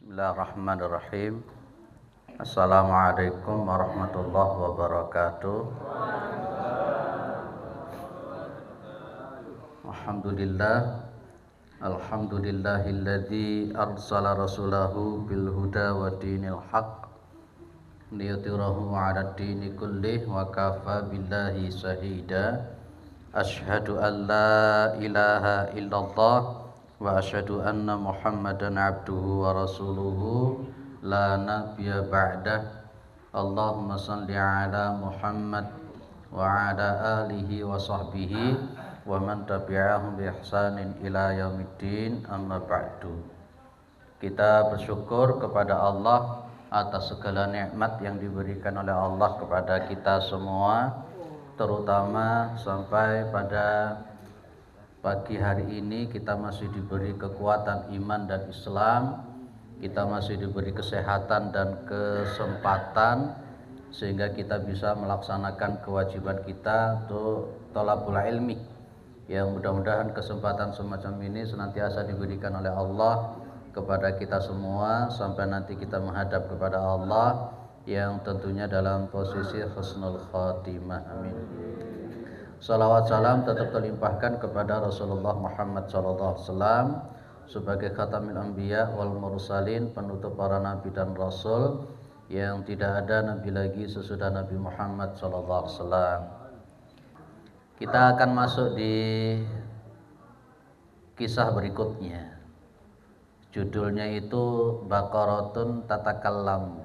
Bismillahirrahmanirrahim. Assalamualaikum warahmatullahi wabarakatuh. Alhamdulillahilladzi arsala rasulahu bil huda wa dinil haq liyudhhirahu 'alad dini kullih wa kafa billahi shahida. Asyhadu an la ilaha illallah wa asyhadu anna Muhammadan abduhu wa rasuluhu la nabiyya ba'dah. Allahumma shalli ala Muhammad wa ala alihi wa sahbihi wa man tabi'ahum bi ihsanin ila yaumiddin, amma ba'du. Kita bersyukur kepada Allah atas segala nikmat yang diberikan oleh Allah kepada kita semua, terutama sampai pada pagi hari ini kita masih diberi kekuatan iman dan Islam, kita masih diberi kesehatan dan kesempatan sehingga kita bisa melaksanakan kewajiban kita untuk thalabul ilmi. Yang mudah-mudahan kesempatan semacam ini senantiasa diberikan oleh Allah kepada kita semua sampai nanti kita menghadap kepada Allah yang tentunya dalam posisi husnul khatimah. Amin. Salawat salam tetap terlimpahkan kepada Rasulullah Muhammad SAW sebagai khatamil anbiya wal mursalin, penutup para nabi dan rasul, yang tidak ada nabi lagi sesudah Nabi Muhammad SAW. Kita akan masuk di kisah berikutnya. Judulnya itu Baqaratun Tatakallamu.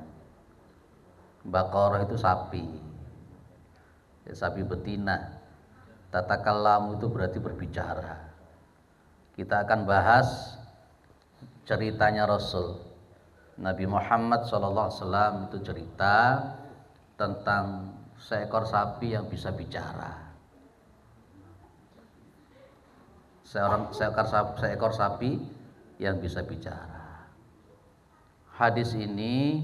Baqarah itu sapi, sapi betina. Tatakallamu itu berarti berbicara. Kita akan bahas ceritanya Rasul Nabi Muhammad SAW. Itu cerita tentang seekor sapi yang bisa bicara. Seekor sapi yang bisa bicara. Hadis ini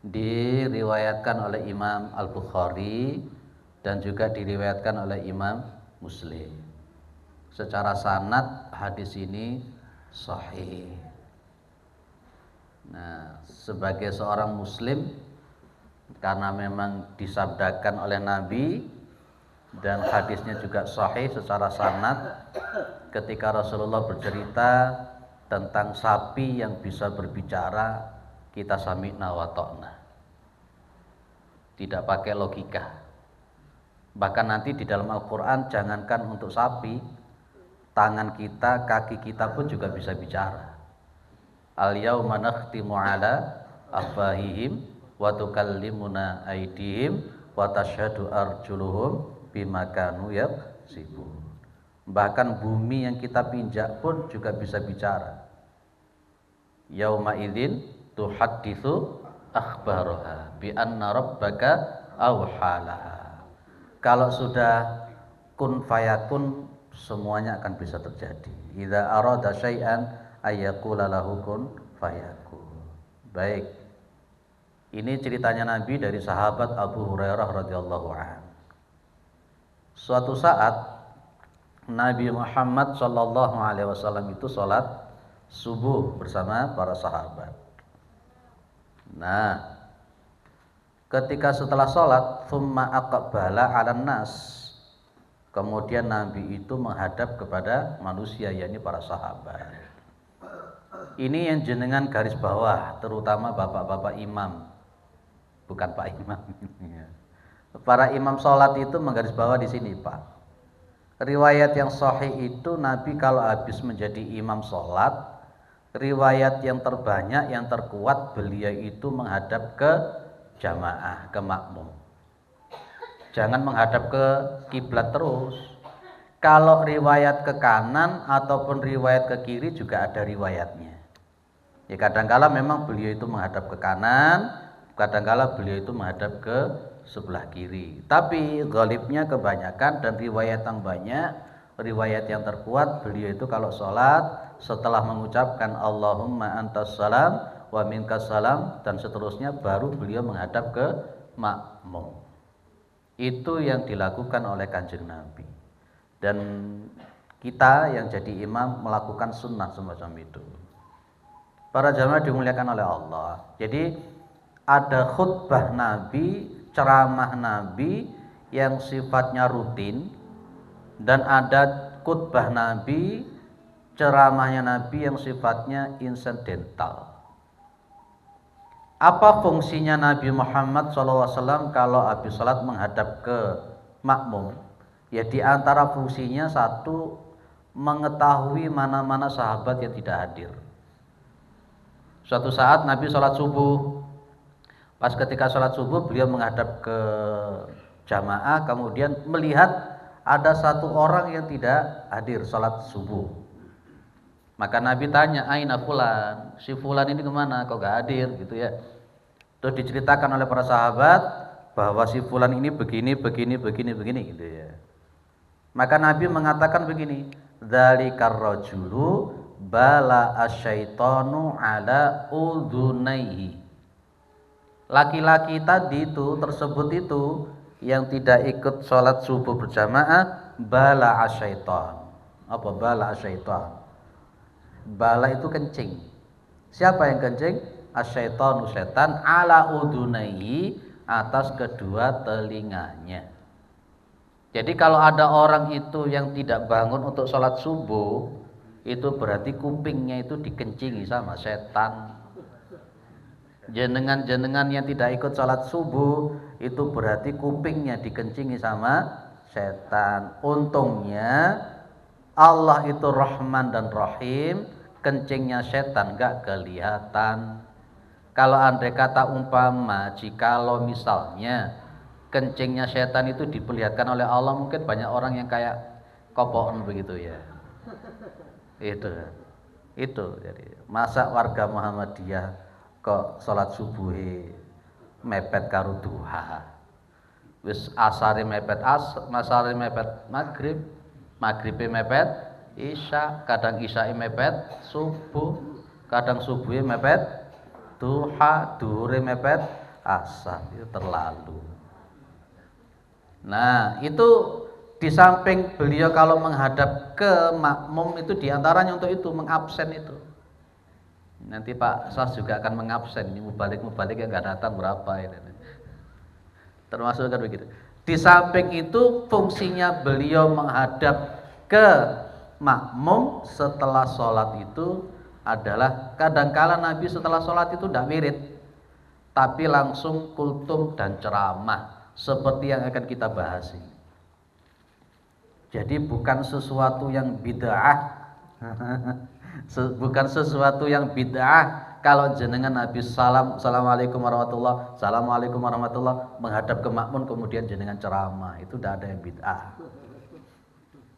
diriwayatkan oleh Imam Al-Bukhari dan juga diriwayatkan oleh Imam Muslim. Secara sanad hadis ini sahih. Nah, sebagai seorang muslim, karena memang disabdakan oleh Nabi dan hadisnya juga sahih secara sanad, ketika Rasulullah bercerita tentang sapi yang bisa berbicara, kita sami'na wa ta'na. Tidak pakai logika. Bahkan nanti di dalam Al-Quran, jangankan untuk sapi, tangan kita, kaki kita pun juga bisa bicara. Al-yawma nakhtimu ala afwahihim wa tukallimuna aydihim wa tashhadu arjuluhum bima kanu yaksibun. Bahkan bumi yang kita pinjak pun juga bisa bicara. Yauma idzin tuhadditsu akhbaraha bi anna rabbaka awhalaha. Kalau sudah kun fayakun, semuanya akan bisa terjadi. Idza arada syai'an ayyaqula lahu kun fayakun. Baik. Ini ceritanya Nabi dari sahabat Abu Hurairah radhiyallahu anhu. Suatu saat Nabi Muhammad sallallahu alaihi wasallam itu salat subuh bersama para sahabat. Nah, ketika setelah sholat, thumma aqbala 'alan nas. Kemudian Nabi itu menghadap kepada manusia, yakni para sahabat. Ini yang jenengan garis bawah, terutama bapak-bapak imam. Bukan Pak Imam. Para imam sholat itu menggaris bawah di sini, Pak. Riwayat yang sahih itu Nabi kalau habis menjadi imam sholat, riwayat yang terbanyak, yang terkuat, beliau itu menghadap ke jamaah, ke makmum. Jangan menghadap ke kiblat terus. Kalau riwayat ke kanan ataupun riwayat ke kiri juga ada riwayatnya. Ya, kadangkala memang beliau itu menghadap ke kanan, kadangkala beliau itu menghadap ke sebelah kiri. Tapi ghalibnya kebanyakan dan riwayat yang banyak, riwayat yang terkuat, beliau itu kalau sholat setelah mengucapkan Allahumma antas salam wa minkas salam dan seterusnya, baru beliau menghadap ke makmum. Itu yang dilakukan oleh Kanjeng Nabi. Dan kita yang jadi imam melakukan sunnah semacam itu. Para jamaah dimuliakan oleh Allah. Jadi ada khutbah Nabi, ceramah Nabi yang sifatnya rutin, dan ada khutbah Nabi, ceramahnya Nabi yang sifatnya insidental. Apa fungsinya Nabi Muhammad SAW kalau habis sholat menghadap ke makmum? Ya di antara fungsinya satu, mengetahui mana-mana sahabat yang tidak hadir. Suatu saat Nabi sholat subuh. Pas ketika sholat subuh beliau menghadap ke jamaah, kemudian melihat ada satu orang yang tidak hadir sholat subuh. Maka Nabi tanya, aina fulan, si fulan ini kemana, kok gak hadir gitu ya. Terus diceritakan oleh para sahabat bahwa si fulan ini begini gitu ya. Maka Nabi mengatakan begini, dzalikar rajulu bala asyaitanu ala udhunaihi. Laki-laki tadi tersebut itu yang tidak ikut sholat subuh berjamaah, bala asyaiton. Apa bala asyaiton? Bala itu kencing. Siapa yang kencing? Asyaitonu, setan, ala udhunaihi, atas kedua telinganya. Jadi kalau ada orang itu yang tidak bangun untuk sholat subuh, itu berarti kupingnya itu dikencingi sama setan. Jenengan-jenengan yang tidak ikut sholat subuh, itu berarti kupingnya dikencingi sama setan. Untungnya Allah itu Rahman dan Rahim, kencingnya setan gak kelihatan. Kalau andai kata umpama, jikalau misalnya kencingnya setan itu diperlihatkan oleh Allah, mungkin banyak orang yang kayak kopon begitu ya. Itu jadi masa warga Muhammadiyah kok sholat subuhe mepet karo duha, wis asare mepet masare mepet maghrib, maghribe mepet isya, kadang isya mepet subuh, kadang subuhe mepet duha, duhure mepet asar. Itu terlalu. Nah itu di samping beliau kalau menghadap ke makmum itu diantaranya untuk itu, mengabsen itu. Nanti Pak Sas juga akan mengabsen, ini mubalik yang nggak datang berapa ini. Termasuk kan begitu. Di samping itu fungsinya beliau menghadap ke makmum setelah sholat itu adalah kadangkala Nabi setelah sholat itu tidak wirid, tapi langsung kultum dan ceramah seperti yang akan kita bahas ini. Jadi bukan sesuatu yang bid'ah. Bukan sesuatu yang bid'ah kalau jenengan habis assalamualaikum warahmatullah menghadap ke makmum kemudian jenengan ceramah, itu tidak ada yang bid'ah.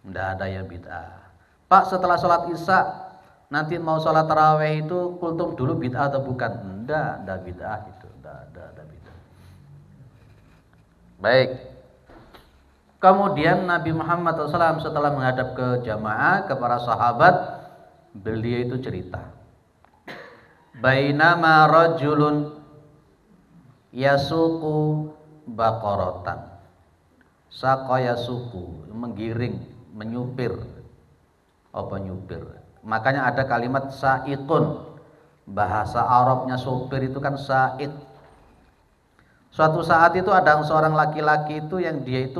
Tidak ada yang bid'ah. Pak, setelah sholat isya nanti mau sholat tarawih itu kultum dulu, bid'ah atau bukan? Tidak bid'ah itu, tidak ada bid'ah. Baik. Kemudian Nabi Muhammad SAW setelah menghadap ke jamaah, ke para sahabat, beliau itu cerita, bainama rajulun yasuku baqaratan, saqa yasuku, menggiring, menyupir. Apa nyupir? Makanya ada kalimat sa'iqun, bahasa Arabnya supir itu kan sa'id. Suatu saat itu ada seorang laki-laki itu yang dia itu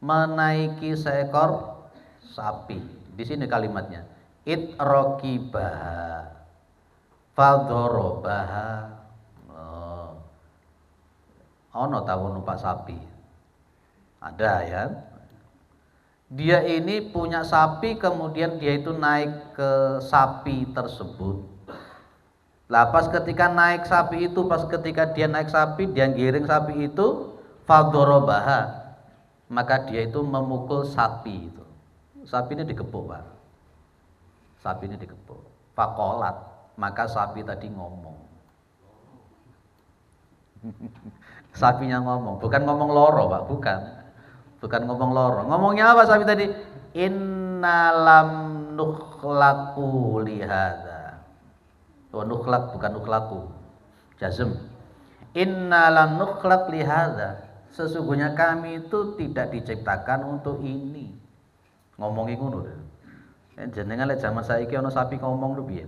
menaiki seekor sapi. Di sini kalimatnya, itraqibaha fadharabaha. Ono tahu numpak sapi? Ada ya. Dia ini punya sapi, kemudian dia itu naik ke sapi tersebut. Lah pas ketika naik sapi itu, dia naik sapi, dia giring sapi itu, fadharabaha, maka dia itu memukul sapi itu. Sapi ini dikepuk, Pak. Sapi ini dikepuk. Fakolat, maka sapi tadi ngomong. Sapinya ngomong, bukan ngomong loro, Pak, bukan ngomong loro. Ngomongnya apa sapi tadi? Innalam nukhlaku lihada. Oh, nukhlak bukan nukhlaku. Jazm. Innalam nukhlak lihada. Sesungguhnya kami itu tidak diciptakan untuk ini. Ngomongi ngono. Jenengan lek zaman saiki ana sapi ngomong lho piye.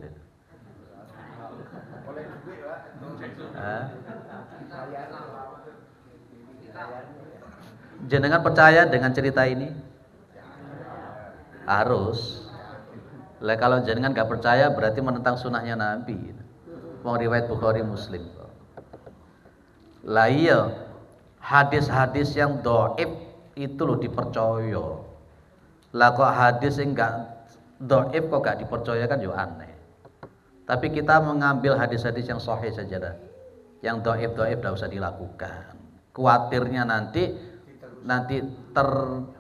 Jenengan percaya dengan cerita ini? Harus. Lah kalau jenengan gak percaya berarti menentang sunnahnya Nabi. Wong riwayat Bukhari Muslim. Lah iya, hadis-hadis yang dhaif itu loh dipercaya. Lah kok hadis yang gak dhaif kok gak dipercaya kan yo aneh. Tapi kita mengambil hadis-hadis yang sahih saja dah. Yang dhaif-dhaif enggak usah dilakukan. Kuatirnya nanti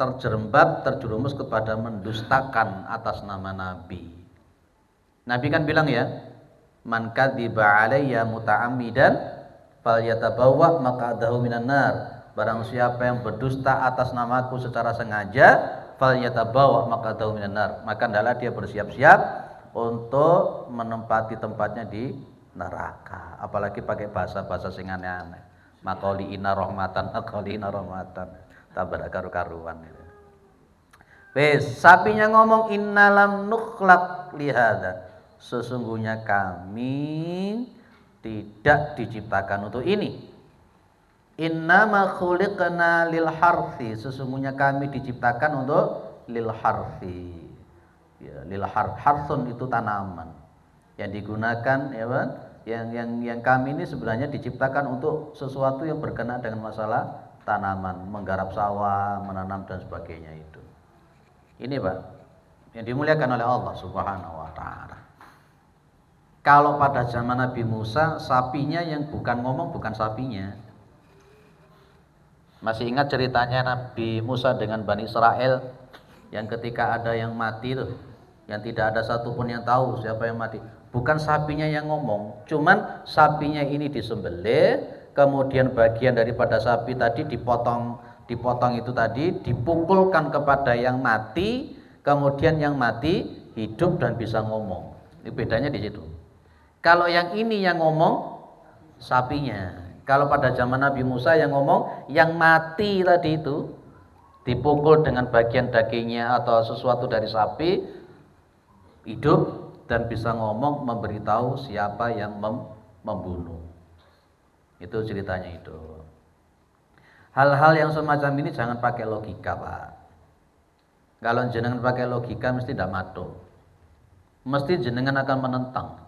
terjerembab, terjerumus kepada mendustakan atas nama Nabi. Nabi kan bilang ya, man kadziba alayya muta'ammidan falyatabawwa maq'adahu minan nar. Barang siapa yang berdusta atas namaku secara sengaja, falyatabawwa maq'adahu minan nar, maka hendaklah dia bersiap-siap untuk menempati tempatnya di neraka. Apalagi pakai bahasa-bahasa sing aneh-aneh. Maqali inna rahmatan, aqali inna rahmatan. Tabar karu-karuan itu. Wes, sapinya ngomong innalam nukhlaq lihada. Sesungguhnya kami tidak diciptakan untuk ini. Innama khuliqna lil harfi. Sesungguhnya kami diciptakan untuk lil harfi. Ya, lil harsun itu tanaman yang digunakan ya kan? Yang kami ini sebenarnya diciptakan untuk sesuatu yang berkenaan dengan masalah tanaman, menggarap sawah, menanam dan sebagainya itu. Ini Pak, yang dimuliakan oleh Allah Subhanahu wa taala. Kalau pada zaman Nabi Musa, sapinya yang bukan ngomong bukan sapinya. Masih ingat ceritanya Nabi Musa dengan Bani Israel yang ketika ada yang mati tuh, yang tidak ada satupun yang tahu siapa yang mati. Bukan sapinya yang ngomong, cuman sapinya ini disembelih, kemudian bagian daripada sapi tadi dipotong itu tadi dipukulkan kepada yang mati, kemudian yang mati hidup dan bisa ngomong. Ini bedanya di situ. Kalau yang ini yang ngomong sapinya. Kalau pada zaman Nabi Musa yang ngomong yang mati tadi itu dipukul dengan bagian dagingnya atau sesuatu dari sapi hidup dan bisa ngomong, memberitahu siapa yang membunuh. Itu ceritanya itu. Hal-hal yang semacam ini jangan pakai logika Pak. Kalau jenengan pakai logika mesti tidak matu. Mesti jenengan akan menentang.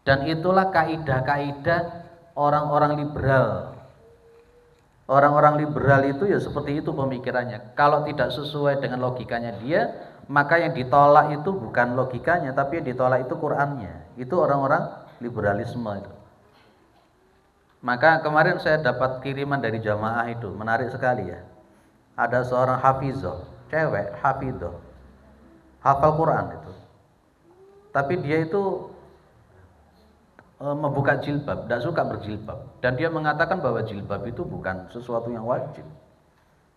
Dan itulah kaidah-kaidah orang-orang liberal. Orang-orang liberal itu ya seperti itu pemikirannya. Kalau tidak sesuai dengan logikanya dia, maka yang ditolak itu bukan logikanya, tapi yang ditolak itu Qur'annya. Itu orang-orang liberalisme itu. Maka kemarin saya dapat kiriman dari jamaah itu, menarik sekali ya. Ada seorang hafizah, cewek hafizah, hafal Quran itu. Tapi dia itu membuka jilbab, tidak suka berjilbab. Dan dia mengatakan bahwa jilbab itu bukan sesuatu yang wajib.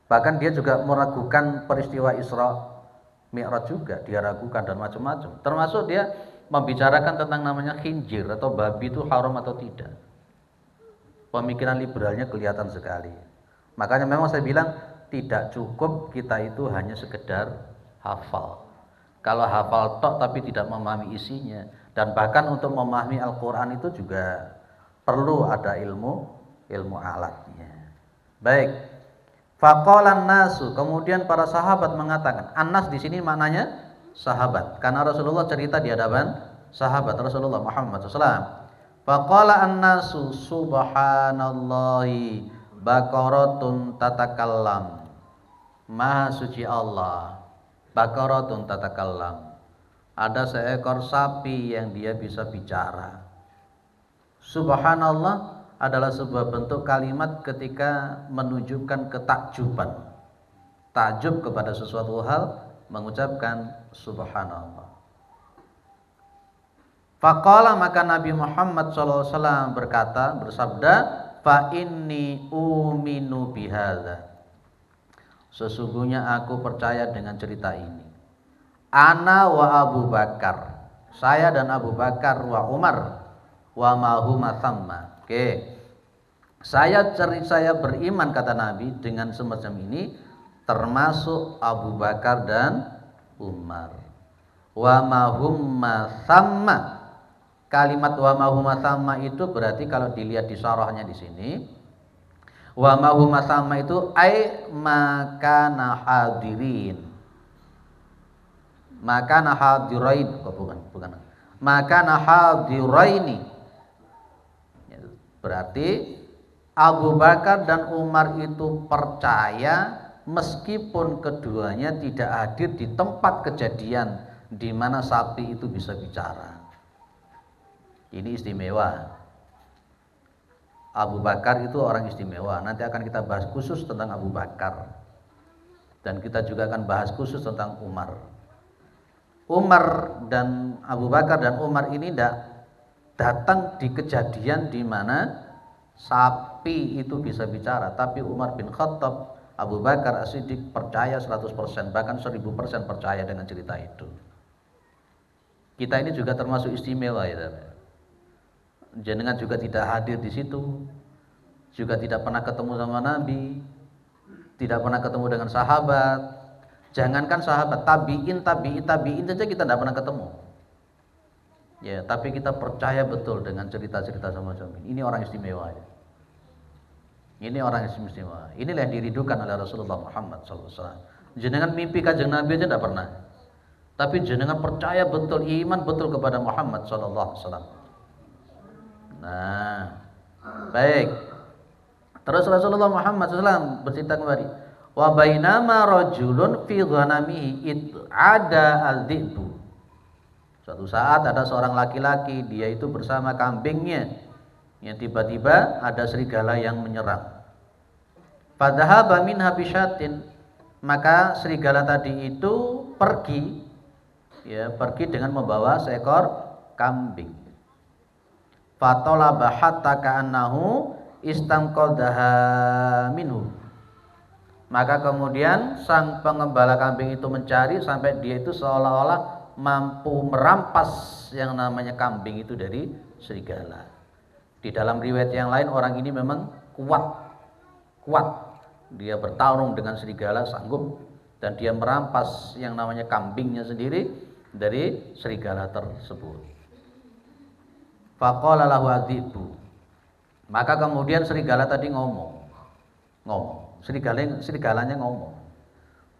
Bahkan dia juga meragukan peristiwa Isra Mi'raj juga, dia ragukan dan macam-macam. Termasuk dia membicarakan tentang namanya khinjir atau babi itu haram atau tidak. Pemikiran liberalnya kelihatan sekali. Makanya memang saya bilang tidak cukup kita itu hanya sekedar hafal. Kalau hafal tok tapi tidak memahami isinya, dan bahkan untuk memahami Al-Quran itu juga perlu ada ilmu alatnya. Baik. Faqalan nasu, kemudian para sahabat mengatakan, Anas di sini maknanya sahabat, karena Rasulullah cerita di hadapan sahabat Rasulullah Muhammad SAW. Faqala an-nasu subhanallahi baqaratun tatakallam. Maha suci Allah, baqaratun tatakallam. Ada seekor sapi yang dia bisa bicara. Subhanallah adalah sebuah bentuk kalimat ketika menunjukkan ketakjuban. Takjub kepada sesuatu hal, mengucapkan subhanallah. Faqala, maka Nabi Muhammad SAW bersabda, fa inni uminu bihadza. Sesungguhnya aku percaya dengan cerita ini. Ana wa Abu Bakar, saya dan Abu Bakar, wa Umar, wa mahuma thamma. Oke. Saya beriman, kata Nabi, dengan semacam ini, termasuk Abu Bakar dan Umar. Wa mahumma thamma, Kalimat wa ma huma thamma itu berarti kalau dilihat di syarahnya di sini, wa ma huma thamma itu ai makana hadirin. Makana hadirain, bukan. Makana hadiraini. Berarti Abu Bakar dan Umar itu percaya meskipun keduanya tidak hadir di tempat kejadian di mana sapi itu bisa bicara. Ini istimewa. Abu Bakar itu orang istimewa. Nanti akan kita bahas khusus tentang Abu Bakar. Dan kita juga akan bahas khusus tentang Umar. Umar dan Abu Bakar dan Umar ini tidak datang di kejadian di mana sapi itu bisa bicara. Tapi Umar bin Khattab, Abu Bakar As-Siddiq percaya 100%, bahkan 1000% percaya dengan cerita itu. Kita ini juga termasuk istimewa ya. Jenengan juga tidak hadir di situ, juga tidak pernah ketemu sama Nabi, tidak pernah ketemu dengan sahabat. Jangankan sahabat, tabiin saja kita tidak pernah ketemu. Ya, tapi kita percaya betul dengan cerita-cerita semacam ini. Ini orang istimewa ya. Ini orang istimewa. Inilah yang dirindukan oleh Rasulullah Muhammad SAW. Jenengan mimpi kanjeng Nabi aja tidak pernah. Tapi jenengan percaya betul, iman betul kepada Muhammad SAW. Nah, baik. Terus Rasulullah Muhammad SAW bercerita kembali, wa bainama rajulun fi ghanamihi ada al-dhi'bu. Suatu saat ada seorang laki-laki, dia itu bersama kambingnya, yang tiba-tiba ada serigala yang menyerang. Fadhahaba minha bisyatin, maka serigala tadi itu pergi dengan membawa seekor kambing. Fatolaba hatta ka'annahu istamqadaha minhu. Maka kemudian sang pengembala kambing itu mencari sampai dia itu seolah-olah mampu merampas yang namanya kambing itu dari serigala. Di dalam riwayat yang lain orang ini memang kuat. Dia bertarung dengan serigala, sanggup, dan dia merampas yang namanya kambingnya sendiri dari serigala tersebut. Faqala lahu adhibu. Maka kemudian serigala tadi ngomong. Serigalanya ngomong.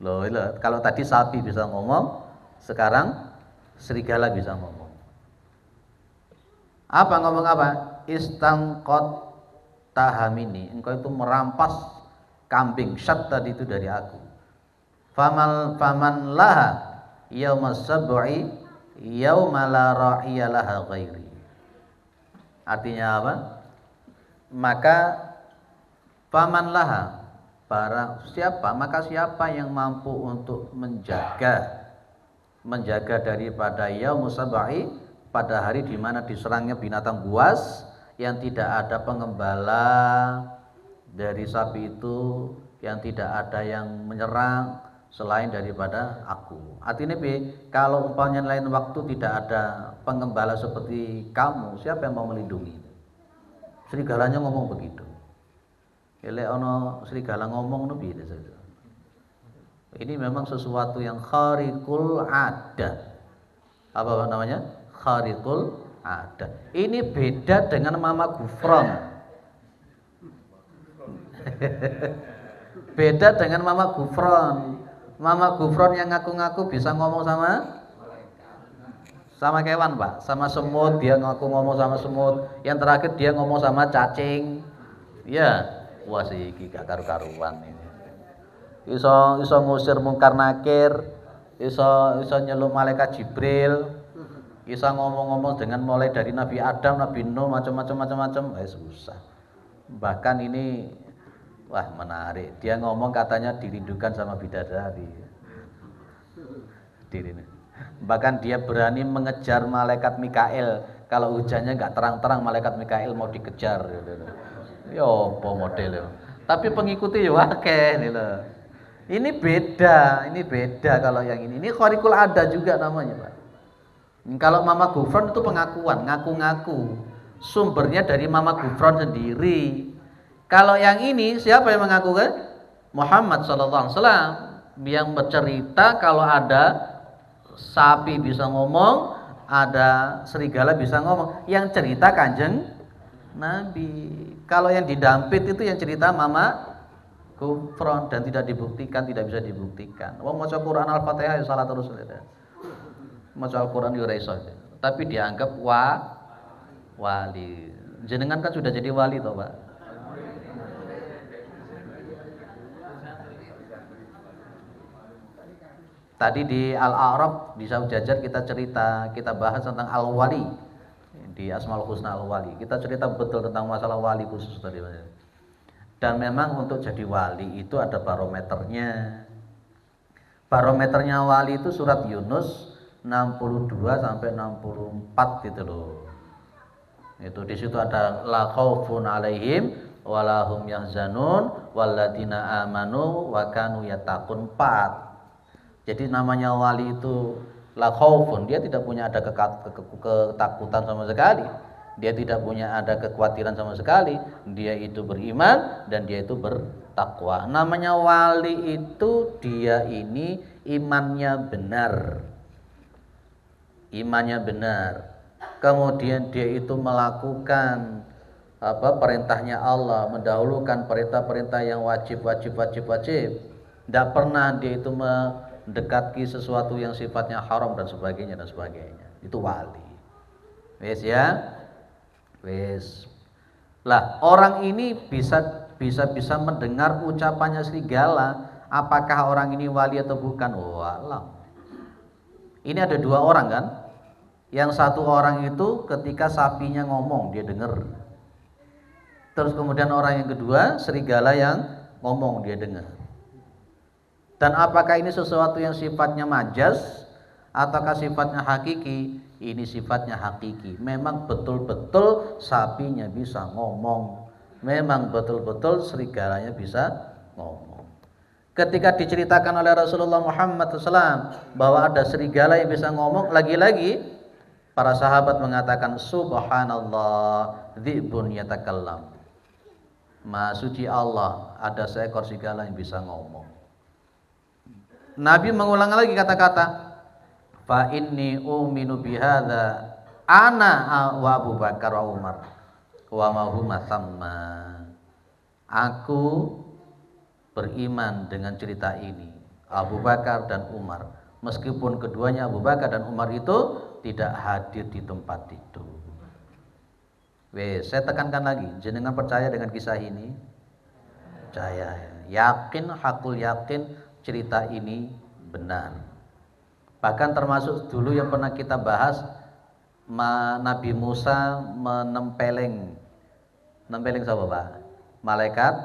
Loh, kalau tadi sapi bisa ngomong, sekarang serigala bisa ngomong. Ngomong apa? Istangqat tahamini. Engkau itu merampas kambing syat tadi itu dari aku. Faman laha yaumas sab'i yauma la ra'iya laha ghairi. Artinya apa? Maka faman laha, siapa yang mampu untuk menjaga daripada yaumus sab'i, pada hari di mana diserangnya binatang buas yang tidak ada pengembala dari sapi itu, yang tidak ada yang menyerang selain daripada aku. Artinya kalau umpamanya lain waktu tidak ada pengembala seperti kamu, siapa yang mau melindungi? Serigalanya ngomong begitu. Lek ono serigala ngomong piye saja. Ini memang sesuatu yang khariqul ada. Apa namanya? Khariqul ada. Ini beda dengan Mama Gufron. Beda dengan Mama Gufron. Mama Gufron yang ngaku-ngaku bisa ngomong sama kewan, Pak, sama semut, dia ngaku ngomong sama semut. Yang terakhir dia ngomong sama cacing. Ya, wah iki gak karu-karuan ini. Iso ngusir mungkar nakir, iso nyeluk malaikat Jibril, iso ngomong-ngomong dengan mulai dari Nabi Adam, Nabi Nuh, macam-macam, susah. Bahkan ini wah menarik. Dia ngomong katanya dirindukan sama bidadari. Bahkan dia berani mengejar malaikat Mikail. Kalau hujannya nggak terang-terang, malaikat Mikail mau dikejar. Yo, apa model. Tapi pengikuti ya akeh nih loh. Ini beda kalau yang ini. Ini khariqul ada juga namanya, Pak. Kalau Mama Gufron itu pengakuan, ngaku-ngaku. Sumbernya dari Mama Gufron sendiri. Kalau yang ini siapa yang mengaku kan? Muhammad SAW yang bercerita kalau ada sapi bisa ngomong, ada serigala bisa ngomong, yang cerita Kanjeng Nabi. Kalau yang didampit itu yang cerita Mama Gufron, dan tidak dibuktikan, tidak bisa dibuktikan. Wong maca Quran Al-Fatihah ya salah terus. Maca Al-Quran ya ora iso. Tapi dianggap wali. Jenengan kan sudah jadi wali toh, Pak. Tadi di Al-A'raf di Saujajar kita bahas tentang Al-Wali. Di Asmaul Husna Al-Wali. Kita cerita betul tentang masalah wali khusus tadi. Dan memang untuk jadi wali itu ada barometernya. Barometernya wali itu surat Yunus 62 sampai 64 gitu loh. Itu di situ ada la khaufun alaihim walahum yahzanun walladzina amanu wa kanu yattaqun 4. Jadi namanya wali itu la khaufun, dia tidak punya ada ketakutan sama sekali. Dia tidak punya ada kekhawatiran sama sekali. Dia itu beriman dan dia itu bertakwa. Namanya wali itu dia ini imannya benar. Imannya benar. Kemudian dia itu melakukan perintahnya Allah, mendahulukan perintah-perintah yang wajib. Tidak pernah dia itu mendekati sesuatu yang sifatnya haram dan sebagainya. Itu wali. Wes ya. Wes. Lah, orang ini bisa mendengar ucapannya serigala. Apakah orang ini wali atau bukan? Walau. Ini ada dua orang kan? Yang satu orang itu ketika sapinya ngomong dia dengar. Terus kemudian orang yang kedua serigala yang ngomong dia dengar. Dan apakah ini sesuatu yang sifatnya majas ataukah sifatnya hakiki? Ini sifatnya hakiki. Memang betul-betul sapinya bisa ngomong. Memang betul-betul serigalanya bisa ngomong. Ketika diceritakan oleh Rasulullah Muhammad SAW bahwa ada serigala yang bisa ngomong, lagi-lagi para sahabat mengatakan subhanallah dzibun yatakallam. Maha suci Allah, ada seekor serigala yang bisa ngomong. Nabi mengulang lagi kata-kata fa inni uminu bihadza ana wa Abu Bakar wa Umar wa ma huma samma. Aku beriman dengan cerita ini, Abu Bakar dan Umar, meskipun keduanya Abu Bakar dan Umar itu tidak hadir di tempat itu. Saya tekankan lagi, jenengan percaya dengan kisah ini? Percaya, yakin, hakul yakin cerita ini benar. Bahkan termasuk dulu yang pernah kita bahas, Nabi Musa menempeleng siapa Pak? Malaikat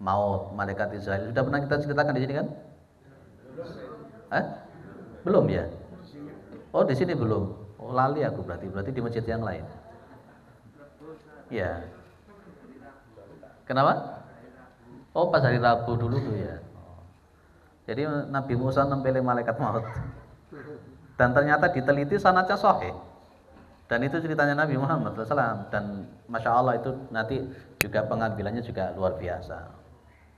maut, malaikat Israel. Sudah pernah kita ceritakan di sini kan? Belum ya? Oh di sini belum. Oh lali aku berarti di masjid yang lain. Ya. Kenapa? Oh pas hari Rabu dulu tuh ya. Jadi Nabi Musa nempelin malaikat maut. Dan ternyata diteliti sanadnya sahih. Dan itu ceritanya Nabi Muhammad SAW. Dan Masya Allah itu nanti juga pengambilannya juga luar biasa.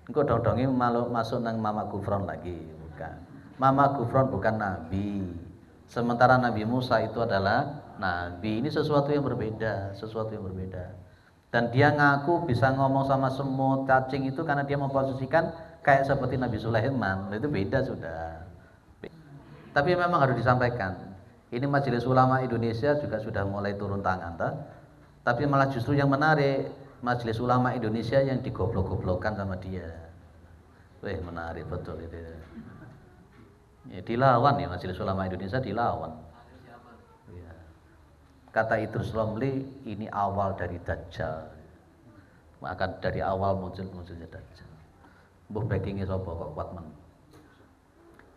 Engko dong-dongi masuk nang Mama Gufron lagi. Bukan. Mama Gufron bukan Nabi. Sementara Nabi Musa itu adalah Nabi. Ini sesuatu yang berbeda. Dan dia ngaku bisa ngomong sama semut, cacing itu karena dia memposisikan kayak seperti Nabi Sulaiman. Itu beda sudah. Tapi memang harus disampaikan. Ini Majelis Ulama Indonesia juga sudah mulai turun tangan, tapi malah justru yang menarik Majelis Ulama Indonesia yang digoblok-goblokkan sama dia. Menarik betul itu. Ya, dilawan ya Majelis Ulama Indonesia dilawan. Ya. Kata Idrus Romli, ini awal dari Dajjal. Maka dari awal munculnya Dajjal. Mbuh backingnya sapa kok kuat men.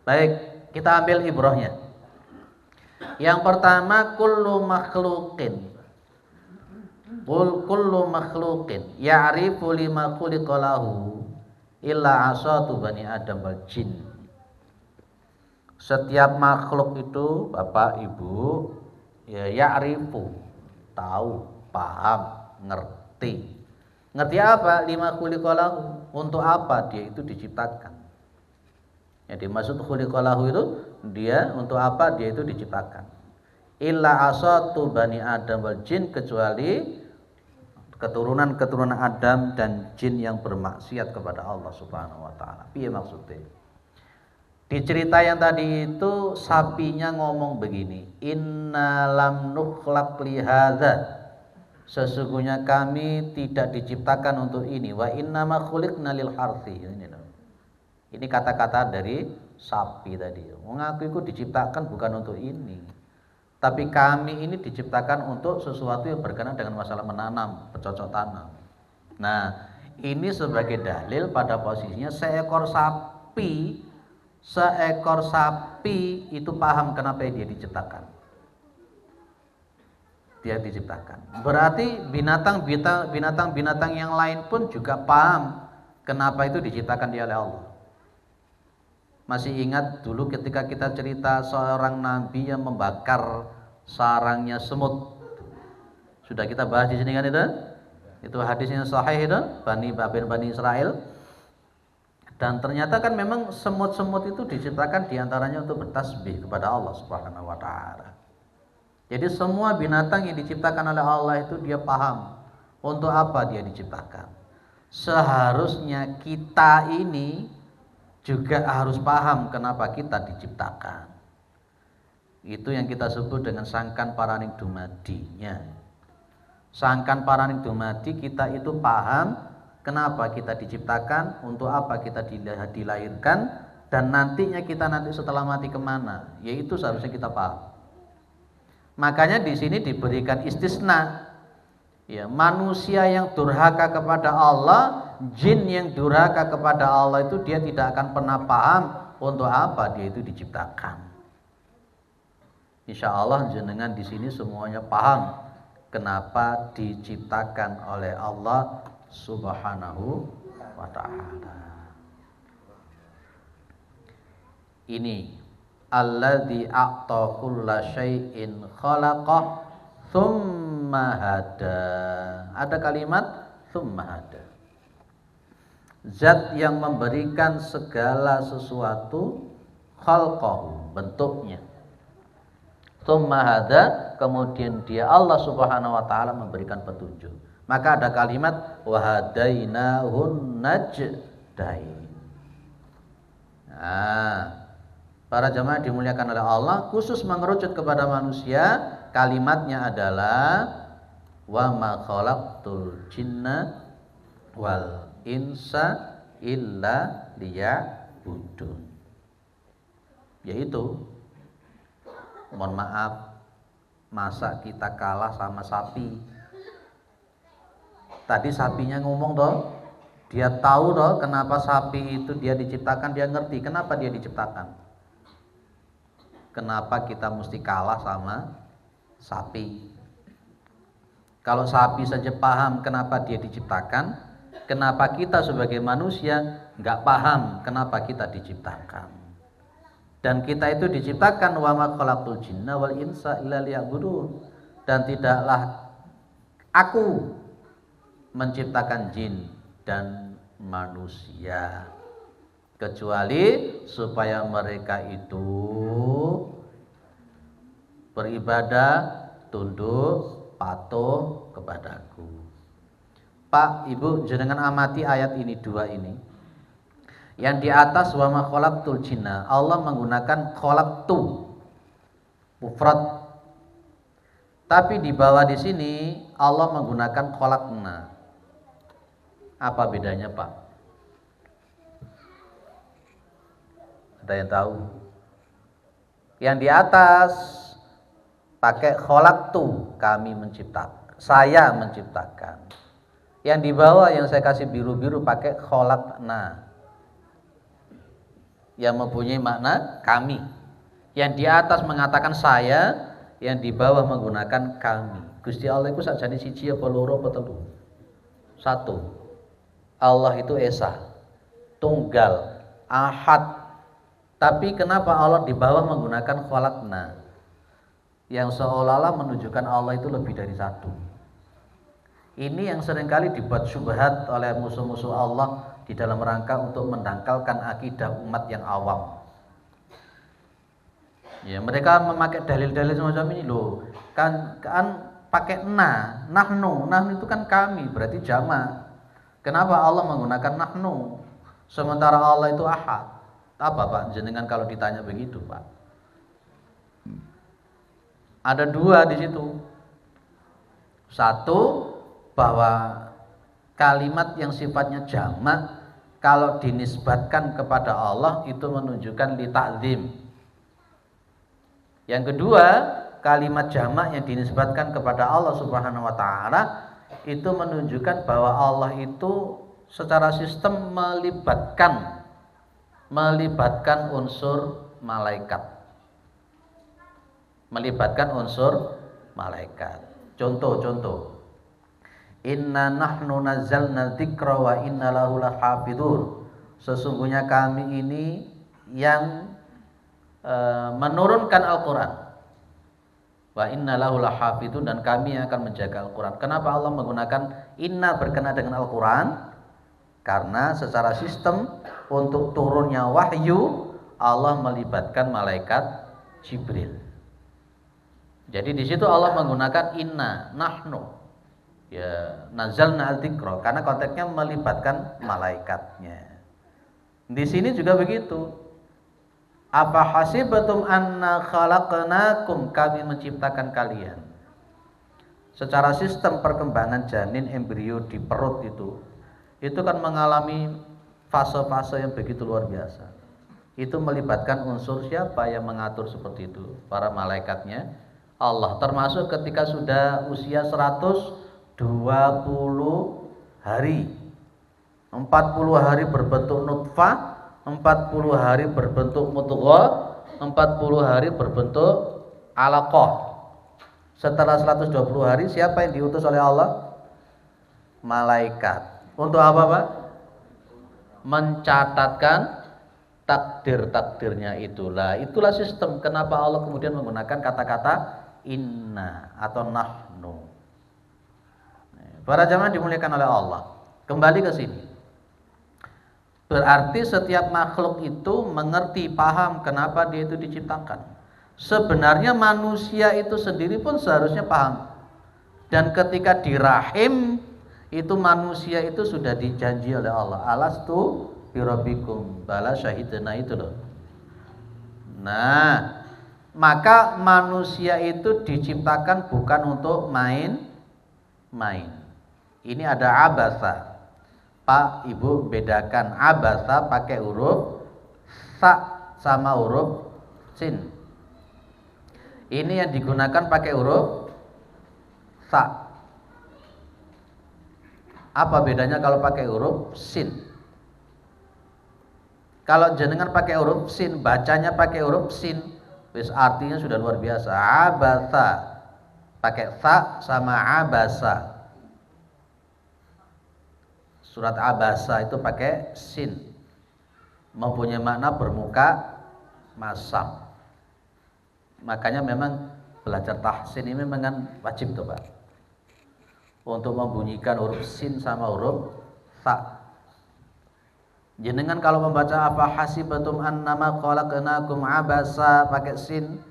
Baik, kita ambil ibrahnya. Yang pertama kullu makhluqin ya'rifu lima khuliqa lahu illa asatu bani adam wal jin. Setiap makhluk itu Bapak Ibu ya ya'rifu, tahu, paham, ngerti. Ngerti apa? Lima khuliqa lahu, untuk apa dia itu diciptakan. Yang dimaksud khuliqa lahu itu dia untuk apa dia itu diciptakan. illa asatu bani Adam wal jin, kecuali keturunan Adam dan jin yang bermaksiat kepada Allah Subhanahu wa taala. Piye maksudnya? Di cerita yang tadi itu sapinya ngomong begini, inna lam nukhlaq li hadza, sesungguhnya kami tidak diciptakan untuk ini, wa inna ma khuliqna lil harthi. Ini kata-kata dari sapi tadi. Mengaku itu diciptakan bukan untuk ini, tapi kami ini diciptakan untuk sesuatu yang berkenaan dengan masalah menanam, bercocok tanam. Nah, ini sebagai dalil pada posisinya seekor sapi itu paham kenapa dia diciptakan. Dia diciptakan. Berarti binatang yang lain pun juga paham kenapa itu diciptakan dia oleh Allah. Masih ingat dulu ketika kita cerita seorang nabi yang membakar sarangnya semut. Sudah kita bahas di sini kan itu? Itu hadisnya sahih itu, Bani Israel. Dan ternyata kan memang semut-semut itu diciptakan diantaranya untuk bertasbih kepada Allah Subhanahu wa taala. Jadi semua binatang yang diciptakan oleh Allah itu dia paham untuk apa dia diciptakan. Seharusnya kita ini juga harus paham kenapa kita diciptakan. Itu yang kita sebut dengan sangkan paraning dumadinya. Sangkan paraning dumadi, kita itu paham kenapa kita diciptakan, untuk apa kita dilahirkan, dan nantinya kita nanti setelah mati kemana. Yaitu seharusnya kita paham. Makanya di sini diberikan istisna. Ya, manusia yang durhaka kepada Allah, jin yang durhaka kepada Allah itu dia tidak akan pernah paham untuk apa dia itu diciptakan. Insya Allah jenengan di sini semuanya paham kenapa diciptakan oleh Allah Subhanahu wa ta'ala. Ini alladzi a'ta kulla syai'in khalaqah tsumma hada. Ada kalimat tsumma hada. Zat yang memberikan segala sesuatu khalqahu, bentuknya. Tsumma hada, kemudian dia Allah Subhanahu wa taala memberikan petunjuk. Maka ada kalimat wahadainahun najdain. Nah, para jamaah dimuliakan oleh Allah, khusus mengerucut kepada manusia, kalimatnya adalah wa ma khalaqtul jinna wal insa illa liya'budun. Yaitu, mohon maaf, masa kita kalah sama sapi? Tadi sapinya ngomong toh, dia tahu toh kenapa sapi itu dia diciptakan, dia ngerti kenapa dia diciptakan. Kenapa kita mesti kalah sama sapi? Kalau sapi saja paham kenapa dia diciptakan, kenapa kita sebagai manusia nggak paham kenapa kita diciptakan? Dan kita itu diciptakan wa ma khalaqtul jinna wal insa illa liya'budun, dan tidaklah aku menciptakan jin dan manusia kecuali supaya mereka itu beribadah, tunduk, patuh kepadaku. Pak, Ibu, jenengan amati ayat ini, dua ini. Yang di atas wa ma khalaqtul jinna, Allah menggunakan khalaqtu mufrad. Tapi di bawah di sini Allah menggunakan khalaqna. Apa bedanya, Pak? Ada yang tahu? Yang di atas pakai khalaqtu, kami menciptakan, saya menciptakan. Yang di bawah yang saya kasih biru-biru pakai khalaqna, yang mempunyai makna kami. Yang di atas mengatakan saya, yang di bawah menggunakan kami. Gusti Allah itu sakjane siji apa loro apa telu? Satu. Allah itu esa, tunggal, ahad. Tapi kenapa Allah di bawah menggunakan khalaqna, yang seolah-olah menunjukkan Allah itu lebih dari satu? Ini yang seringkali dibuat syubhat oleh musuh-musuh Allah di dalam rangka untuk mendangkalkan akidah umat yang awam. Ya, mereka memakai dalil-dalil semacam ini loh. Kan pakai nahnu itu kan kami, berarti jamak. Kenapa Allah menggunakan nahnu sementara Allah itu ahad? Apa Pak jenengan kalau ditanya begitu, Pak? Ada dua di situ. Satu, bahwa kalimat yang sifatnya jamak kalau dinisbatkan kepada Allah itu menunjukkan li ta'zim. Yang kedua, kalimat jamak yang dinisbatkan kepada Allah Subhanahu wa taala itu menunjukkan bahwa Allah itu secara sistem melibatkan unsur malaikat. Melibatkan unsur malaikat. Contoh. Inna nahnu nazzalna dzikra wa inna lahu lahafidun. Sesungguhnya kami ini yang menurunkan Al-Quran. Wa inna lahu lahafidun, dan kami yang akan menjaga Al-Quran. Kenapa Allah menggunakan inna berkenaan dengan Al-Quran? Karena secara sistem untuk turunnya wahyu Allah melibatkan malaikat Jibril. Jadi di situ Allah menggunakan inna, nahnu, ya nazalna al-dzikra, karena konteksnya melibatkan malaikatnya. Di sini juga begitu. Apa hasibatum anna khalaqnakum, kami menciptakan kalian. Secara sistem perkembangan janin embrio di perut itu kan mengalami fase-fase yang begitu luar biasa. Itu melibatkan unsur siapa yang mengatur seperti itu? Para malaikatnya Allah, termasuk ketika sudah usia 120 hari. 40 hari berbentuk nutfah, 40 hari berbentuk mudghah, 40 hari berbentuk alaqah. Setelah 120 hari siapa yang diutus oleh Allah? Malaikat. Untuk apa, Pak? Mencatatkan takdir-takdirnya itulah. Itulah sistem kenapa Allah kemudian menggunakan kata-kata inna atau nahnu. Para jamaah dimuliakan oleh Allah. Kembali ke sini. Berarti setiap makhluk itu mengerti, paham kenapa dia itu diciptakan. Sebenarnya manusia itu sendiri pun seharusnya paham. Dan ketika di rahim itu manusia itu sudah dijanji oleh Allah. Alastu birabbikum, bala syahidna itu loh. Nah, maka manusia itu diciptakan bukan untuk main-main. Ini ada abasa. Pak, Ibu bedakan abasa pakai huruf sa sama huruf sin. Ini yang digunakan pakai huruf sa. Apa bedanya kalau pakai huruf sin? Kalau jenengan pakai huruf sin, bacanya pakai huruf sin, wis artinya sudah luar biasa. Abasa pakai sa sama abasa. Surat abasa itu pakai sin, mempunyai makna bermuka masam. Makanya memang belajar tahsin ini memang kan wajib tuh Pak, untuk membunyikan huruf sin sama huruf sa. Jenengan kalau membaca apa hasibatum annama khalaqnakum abasa pakai sin,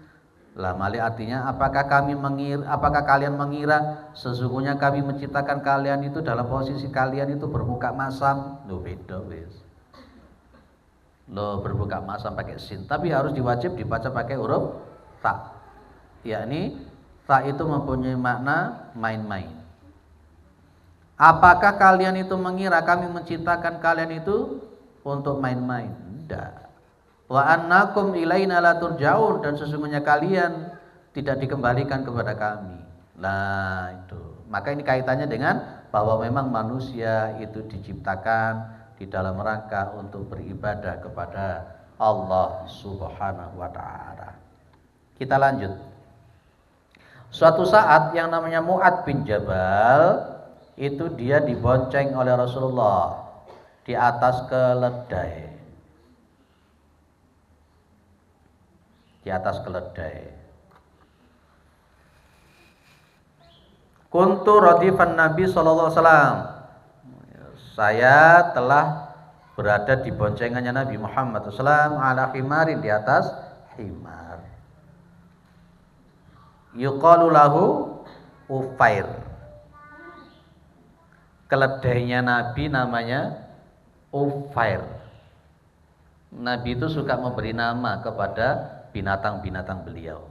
lah mali artinya apakah kalian mengira sesungguhnya kami menciptakan kalian itu dalam posisi kalian itu bermuka masam? Loh beda wis. Loh bermuka masam pakai sin, tapi harus diwajib dibaca pakai huruf ta. Yakni ta itu mempunyai makna main-main. Apakah kalian itu mengira kami menciptakan kalian itu untuk main-main? Tidak. Wa annakum ilaina la turja'un, dan sesungguhnya kalian tidak dikembalikan kepada kami. Nah itu. Maka ini kaitannya dengan bahwa memang manusia itu diciptakan di dalam rangka untuk beribadah kepada Allah Subhanahu wa taala. Kita lanjut. Suatu saat yang namanya Mu'ad bin Jabal itu dia dibonceng oleh Rasulullah di atas keledai. Di atas keledai. Kuntu radifan Nabi sallallahu alaihi wasallam. Saya telah berada di boncengannya Nabi Muhammad SAW ala himarin, di atas himar. yuqalu lahu Ufair. Keledainya Nabi namanya Ufair. Nabi itu suka memberi nama kepada binatang-binatang beliau.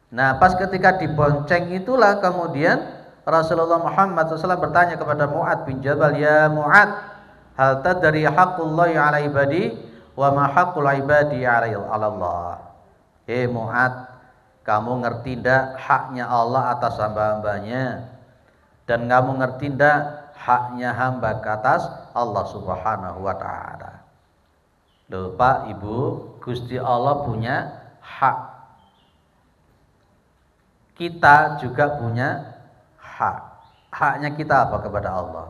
Nah, pas ketika dibonceng itulah kemudian Rasulullah Muhammad SAW bertanya kepada Mu'ad bin Jabal, "Ya Mu'ad, hal tadri haqqullahi 'ala ibadi wa ma haqqul ibadi 'ala Allah?" Hei Mu'ad, kamu ngerti ndak haknya Allah atas hamba-hambanya? Dan kamu ngerti ndak haknya hamba ke atas Allah Subhanahu wa taala? Loh Pak, Ibu, Gusti Allah punya hak. Kita juga punya hak. Haknya kita apa kepada Allah?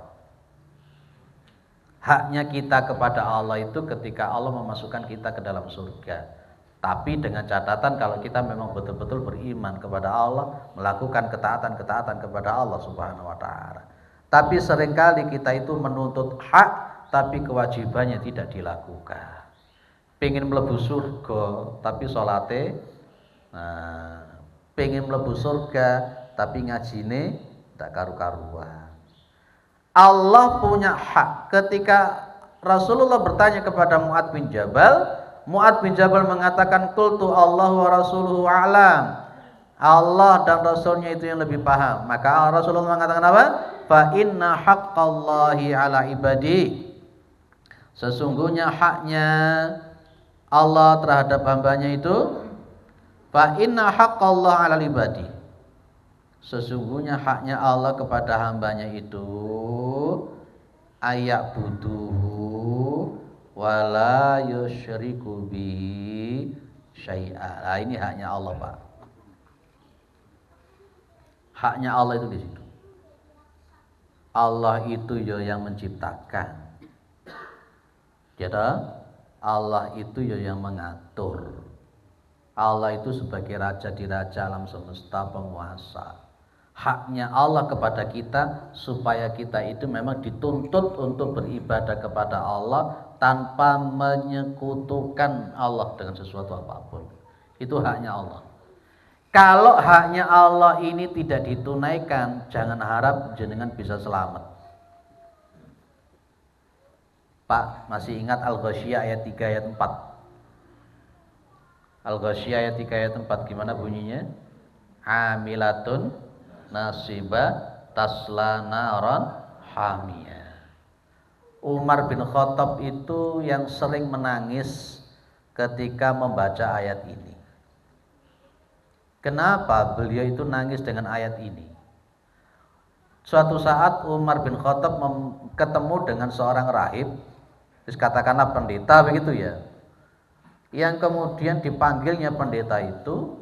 Haknya kita kepada Allah itu ketika Allah memasukkan kita ke dalam surga. Tapi dengan catatan kalau kita memang betul-betul beriman kepada Allah, melakukan ketaatan-ketaatan kepada Allah Subhanahu wa taala. Tapi seringkali kita itu menuntut hak tapi kewajibannya tidak dilakukan. Pengen mlebu surga tapi salate, pengen mlebu surga tapi ngajine tak karu-karuan. Allah punya hak. Ketika Rasulullah bertanya kepada Mu'ad bin Jabal, Mu'ad bin Jabal mengatakan, "Qultu Allah wa rasuluhu a'lam." Allah dan Rasulnya itu yang lebih paham. Maka Rasulullah mengatakan apa? Fa inna haqqallahi 'ala ibadi. Sesungguhnya haknya Allah terhadap hambanya itu, fa inna haqqallahi 'ala ibadi. Sesungguhnya haknya Allah kepada hambanya itu ayak buduhu wala yusyriku bihi syai'a. Nah, ini haknya Allah, Pak. Haknya Allah itu di situ. Allah itu yang menciptakan. Jadi Allah itu yang mengatur. Allah itu sebagai raja di raja alam semesta, penguasa. Haknya Allah kepada kita supaya kita itu memang dituntut untuk beribadah kepada Allah tanpa menyekutukan Allah dengan sesuatu apapun. Itu haknya Allah. Kalau haknya Allah ini tidak ditunaikan, jangan harap jenengan bisa selamat. Pak, masih ingat Al-Ghasyiyah ayat 3 ayat 4? Al-Ghasyiyah ayat 3 ayat 4 gimana bunyinya? Amilatun nasibah tasla naran hamiyah. Umar bin Khattab itu yang sering menangis ketika membaca ayat ini. Kenapa beliau itu nangis dengan ayat ini? Suatu saat Umar bin Khattab ketemu dengan seorang rahib, katakanlah pendeta begitu ya, yang kemudian dipanggilnya pendeta itu.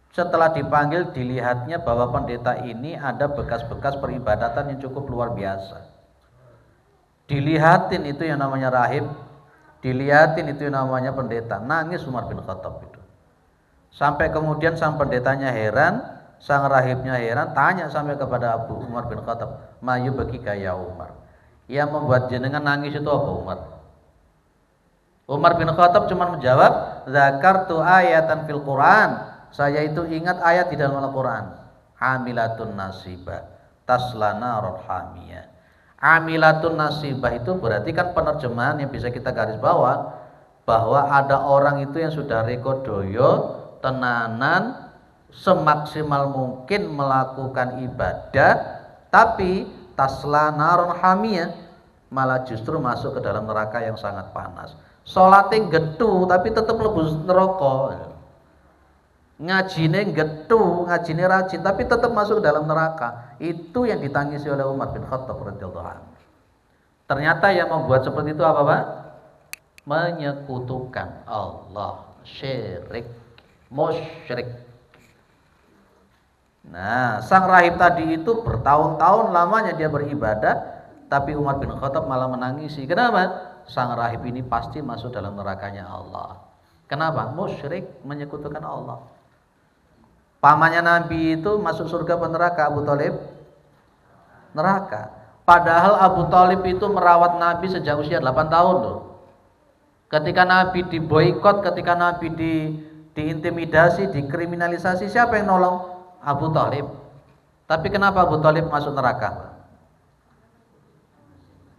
Setelah dipanggil dilihatnya bahwa pendeta ini ada bekas-bekas peribadatan yang cukup luar biasa. Dilihatin itu yang namanya rahib, dilihatin itu yang namanya pendeta. Nangis Umar bin Khattab itu. Sampai kemudian sang pendetanya heran, sang rahibnya heran, tanya sampai kepada Abu Umar bin Khattab, "Mayu bagi gaya Umar. Yang membuat jenengan nangis itu apa Umar?" Umar bin Khattab cuma menjawab, "Zakartu ayatan fil Quran." Saya itu ingat ayat di dalam Al-Quran. Amilatun nasibah taslana rohamiyah. Amilatun nasibah itu berarti kan penerjemahan yang bisa kita garis bawah, bahwa ada orang itu yang sudah rekodoyo tenanan semaksimal mungkin melakukan ibadah, tapi taslana rohamiyah, malah justru masuk ke dalam neraka yang sangat panas. Sholatnya getu tapi tetap lebih neraka. Ngajine getu, ngajine rajin tapi tetap masuk ke dalam neraka. Itu yang ditangisi oleh Umar bin Khattab radhiyallahu anhu. Ternyata yang membuat seperti itu apa, Pak? Menyekutukan Allah, syirik, musyrik. Nah, sang rahib tadi itu bertahun-tahun lamanya dia beribadah, tapi Umar bin Khattab malah menangisi. Kenapa? Sang rahib ini pasti masuk dalam nerakanya Allah. Kenapa? Musyrik, menyekutukan Allah. Pamannya Nabi itu masuk surga atau neraka? Abu Thalib? Neraka. Padahal Abu Thalib itu merawat Nabi sejak usia 8 tahun loh. Ketika Nabi diboikot, ketika Nabi diintimidasi, dikriminalisasi, siapa yang nolong? Abu Thalib. Tapi kenapa Abu Thalib masuk neraka?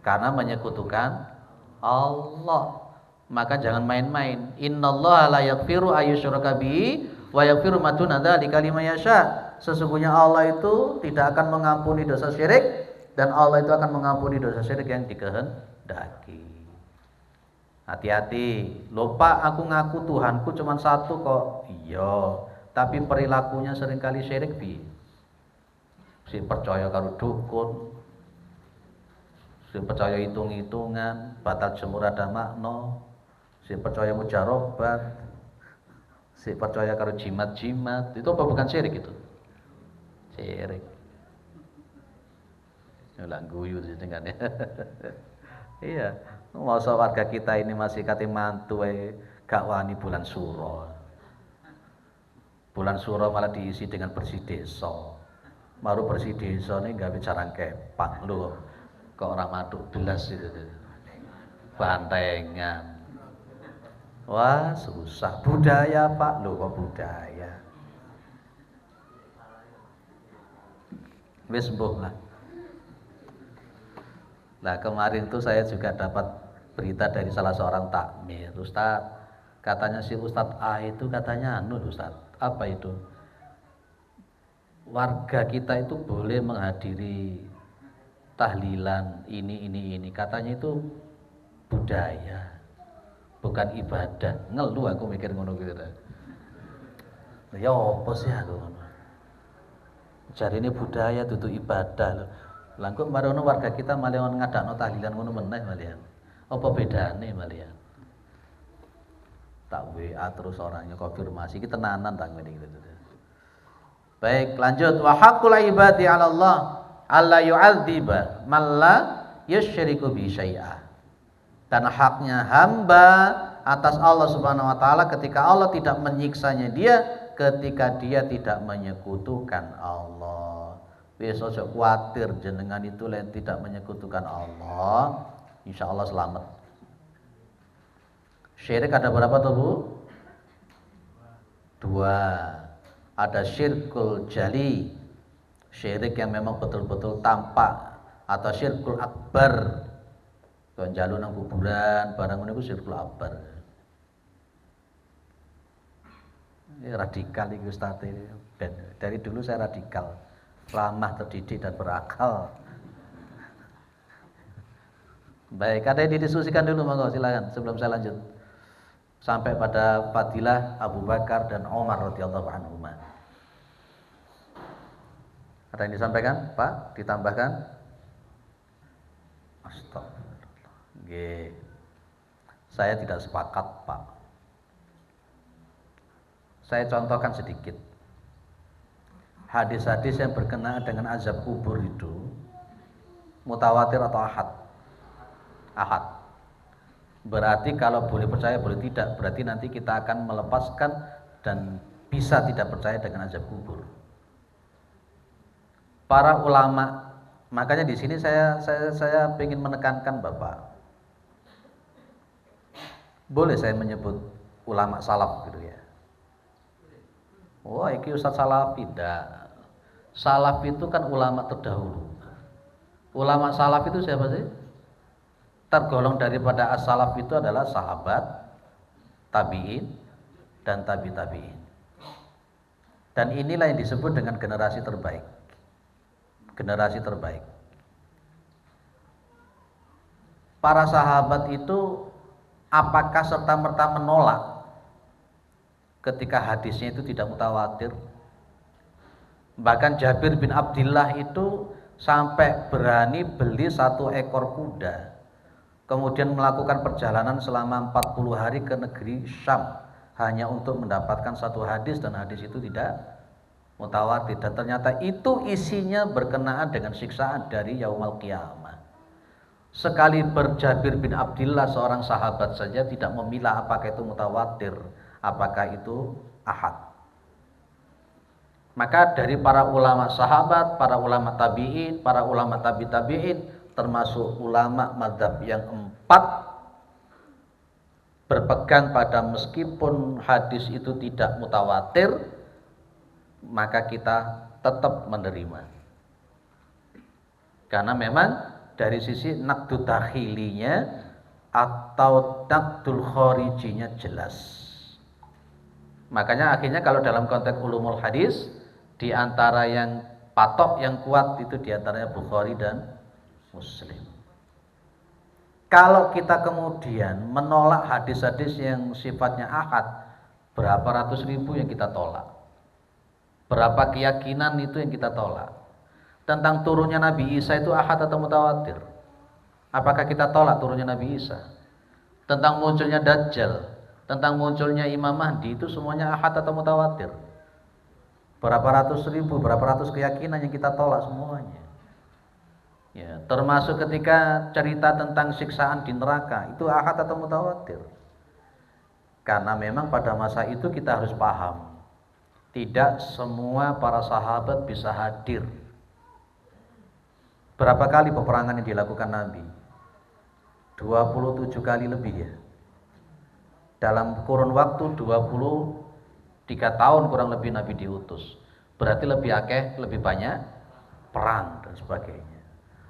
Karena menyekutukan Allah. Maka jangan main-main. Innallaha la yaghfiru ayyusyraka bihi wa yaghfiru ma duna dzalika liman yasha. Sesungguhnya Allah itu tidak akan mengampuni dosa syirik, dan Allah itu akan mengampuni dosa syirik yang dikehendaki. Hati-hati. Lupa aku ngaku Tuhanku cuma satu kok. Iya, tapi perilakunya seringkali syirik bi. Si percaya karo dukun, si percaya hitung-hitungan, batal jemur ada makna, si percaya mujarobat, si percaya karo jimat-jimat. Itu apa bukan syirik itu? Syirik. Ulang guyu sih dengan ya. Iya, masa warga kita ini masih kate mantu gak wani bulan suro. Bulan suro malah diisi dengan bersih desa. Baru bersih desa nih gawe carang kepang lho. Kok orang maduk belas itu. Bantengan. Wah, susah. Budaya, Pak. Lho kok budaya. Wis mbuh lah. Nah, kemarin tuh saya juga dapat berita dari salah seorang takmir. Ustaz, katanya si Ustaz A itu katanya Ustaz. Apa itu? Warga kita itu boleh menghadiri tahlilan ini. Katanya itu budaya, bukan ibadah. Ngeluh aku mikir ngono gitu. Ya apa sih aku ngono. Jari ini budaya dudu ibadah lho. Lah kok marono warga kita malah ngadakno tahlilan ngono meneh malian. Apa bedane malian? Tak WA terus orangnya konfirmasi, kita tenanan tak ngene gitu. Baik, lanjut. Wa haqqul ibadi 'ala Allah alla yu'adziba man la yusyriku bi syai'a. Dan haknya hamba atas Allah Subhanahu wa taala ketika Allah tidak menyiksanya dia ketika dia tidak menyekutukan Allah. Wis aja kuwatir jenengan itu lain tidak menyekutukan Allah, insyaallah selamat. Syirik ada berapa tuh Bu? 2. Ada syirkul jali, syirik yang memang betul-betul tampak, atau syirkul akbar. Kon jalu nang kuburan, barang ngono iku syirkul akbar. Ini radikal iki Ustaz ini. Dari dulu saya radikal. Lama terdidik dan berakal. Baik, ada yang didiskusikan dulu monggo silakan sebelum saya lanjut. Sampai pada fadilah Abu Bakar dan Umar radhiyallahu anhuma. Ada yang disampaikan, Pak? Ditambahkan? Astagfirullah. Nggih. Saya tidak sepakat, Pak. Saya contohkan sedikit. Hadis-hadis yang berkenaan dengan azab kubur itu mutawatir atau ahad? Ahad. Berarti kalau boleh percaya boleh tidak, berarti nanti kita akan melepaskan dan bisa tidak percaya dengan azab kubur. Para ulama, makanya di sini saya ingin menekankan Bapak. Boleh saya menyebut ulama salaf gitu ya. Wah, iki Ustaz salaf tidak. Salaf itu kan ulama terdahulu. Ulama salaf itu siapa sih? Tergolong daripada as-salaf itu adalah sahabat, tabi'in, dan tabi'in. Dan inilah yang disebut dengan generasi terbaik. Generasi terbaik. Para sahabat itu apakah serta-merta menolak ketika hadisnya itu tidak mutawatir? Bahkan Jabir bin Abdullah itu sampai berani beli 1 ekor kuda, kemudian melakukan perjalanan selama 40 hari ke negeri Syam hanya untuk mendapatkan 1 hadis, dan hadis itu tidak mutawatir, dan ternyata itu isinya berkenaan dengan siksaan dari yaumul qiyamah. Sekali Jabir bin Abdullah seorang sahabat saja tidak memilah apakah itu mutawatir, apakah itu ahad. Maka dari para ulama sahabat, para ulama tabi'in, para ulama tabi'in, termasuk ulama mazhab yang 4 berpegang pada meskipun hadis itu tidak mutawatir, maka kita tetap menerima. Karena memang dari sisi naqdu dakhilinya atau naqdul kharijinya jelas. Makanya akhirnya kalau dalam konteks ulumul hadis, di antara yang patok yang kuat itu di antaranya Bukhari dan Muslim. Kalau kita kemudian menolak hadis-hadis yang sifatnya ahad, berapa ratus ribu yang kita tolak. Berapa keyakinan itu yang kita tolak. Tentang turunnya Nabi Isa itu ahad atau mutawatir? Apakah kita tolak turunnya Nabi Isa? Tentang munculnya Dajjal, tentang munculnya Imam Mahdi, itu semuanya ahad atau mutawatir? Berapa ratus ribu, berapa ratus keyakinan yang kita tolak semuanya. Ya, termasuk ketika cerita tentang siksaan di neraka, itu ahad atau mutawatir? Karena memang pada masa itu kita harus paham, tidak semua para sahabat bisa hadir. Berapa kali peperangan yang dilakukan Nabi? 27 kali lebih ya. Dalam kurun waktu 23 tahun kurang lebih Nabi diutus. Berarti lebih akeh, lebih banyak perang dan sebagainya.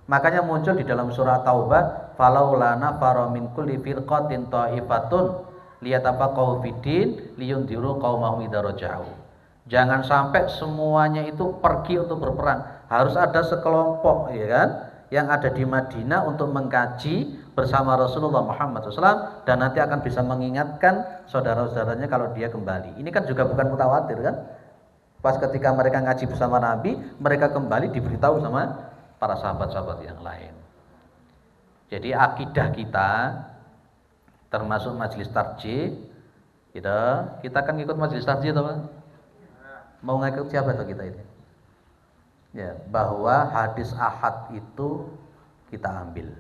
Makanya muncul di dalam surah Taubah, falaula nafara min kulli firqatin ta'ifatun liyatafaqahu fiddin liyundiru qaumahum idza raja'u. Jangan sampai semuanya itu pergi untuk berperang. Harus ada sekelompok, ya kan, yang ada di Madinah untuk mengkaji bersama Rasulullah Muhammad SAW, dan nanti akan bisa mengingatkan saudara-saudaranya kalau dia kembali. Ini kan juga bukan mutawatir kan? Pas ketika mereka ngaji bersama Nabi, mereka kembali diberitahu sama para sahabat-sahabat yang lain. Jadi akidah kita termasuk majelis tarjih, kita kan ikut majelis tarjih atau apa? Mau ngikut siapa tuh kita ini? Ya, bahwa hadis ahad itu kita ambil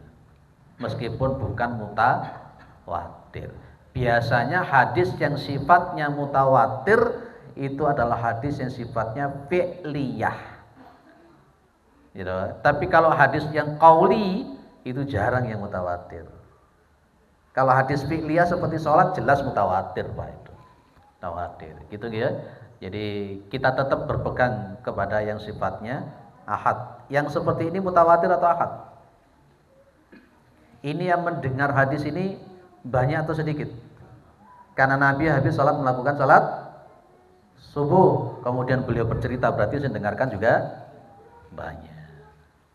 meskipun bukan mutawatir. Biasanya hadis yang sifatnya mutawatir itu adalah hadis yang sifatnya fi'liyah. Gitu. Tapi kalau hadis yang qauli itu jarang yang mutawatir. Kalau hadis fi'liyah seperti sholat jelas mutawatir Pak itu. Mutawatir. Gitu ya. Jadi kita tetap berpegang kepada yang sifatnya ahad. Yang seperti ini mutawatir atau ahad? Ini yang mendengar hadis ini banyak atau sedikit? Karena Nabi habis sholat melakukan sholat subuh, kemudian beliau bercerita, berarti yang dengarkan juga banyak.